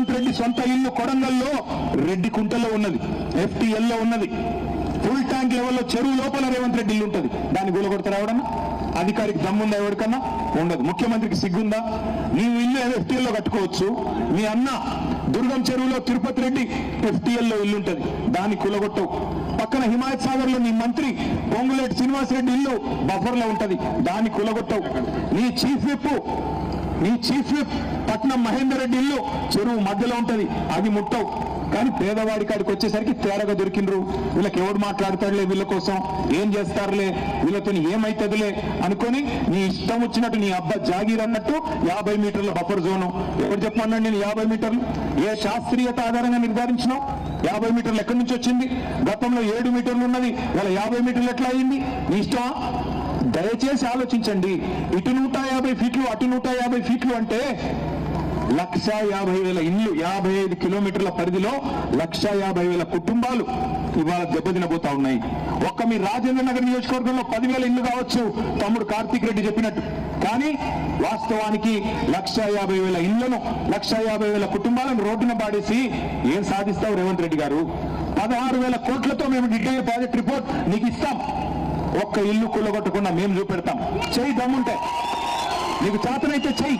రేవంత్ రెడ్డి సొంత ఇల్లు కొడంగల్లో రెడ్డి కుంటలో ఉన్నది, FTL లో ఉన్నది. ఫుల్ ట్యాంక్ లెవెల్లో చెరువు లోపల రేవంత్ రెడ్డి ఇల్లు ఉంటుంది. దాన్ని కూలగొడతారా ఎవడన్నా? అధికారికి దమ్ముందా? ఎవరికన్నా ఉండదు. ముఖ్యమంత్రికి సిగ్గుందా? నీవు ఇల్లు FTL లో కట్టుకోవచ్చు. మీ అన్న దుర్గం చెరువులో తిరుపతి రెడ్డి FTL లో ఇల్లు ఉంటుంది, దాన్ని కూలగొట్టవు. పక్కన హిమాయత్ సాగర్ లో నీ మంత్రి పొంగులేటి శ్రీనివాసరెడ్డి ఇల్లు బఫర్ లో ఉంటది, దాన్ని కూలగొట్టవు. నీ చీఫ్ విప్ పట్నం మహేందర్ రెడ్డి ఇల్లు చెరువు మధ్యలో ఉంటది, అది ముట్టవు. కానీ పేదవాడి కాడికి వచ్చేసరికి తేరగా దొరికిండ్రు. వీళ్ళకి ఎవడు మాట్లాడతాడులే, వీళ్ళ కోసం ఏం చేస్తారులే, వీళ్ళతో ఏమైతుందిలే అనుకొని నీ ఇష్టం వచ్చినట్టు నీ అబ్బా జాగీర్ అన్నట్టు 50 మీటర్ల బఫర్ జోను. ఎవరు చెప్పమన్నాడు నేను 50 మీటర్లు? ఏ శాస్త్రీయత ఆధారంగా నిర్ధారించినావు? 50 మీటర్లు ఎక్కడి నుంచి వచ్చింది? గతంలో 7 మీటర్లు ఉన్నది, ఇలా 50 మీటర్లు ఎట్లా అయింది? నీ ఇష్టమా? దయచేసి ఆలోచించండి. ఇటు 150 ఫీట్లు, అటు 150 ఫీట్లు అంటే 1,50,000 ఇల్లు, 55 కిలోమీటర్ల పరిధిలో 1,50,000 కుటుంబాలు ఇవాళ దెబ్బతినబోతా ఉన్నాయి. ఒక్క మీ రాజేంద్ర నగర్ నియోజకవర్గంలో 10,000 ఇల్లు కావచ్చు, తమ్ముడు కార్తీక్ రెడ్డి చెప్పినట్టు. కానీ వాస్తవానికి 1,50,000 ఇళ్లను, 1,50,000 కుటుంబాలను రోడ్డున పాడేసి ఏం సాధిస్తావు రేవంత్ రెడ్డి గారు? 16,000 కోట్లతో మేము డీటెయిల్ ప్రాజెక్ట్ రిపోర్ట్ నీకు ఇస్తాం. ఒక్క ఇల్లు కూలగొట్టకుండా మేము చూపెడతాం. చెయ్యి, దమ్ముంటే నీకు చేతనైతే చెయ్యి.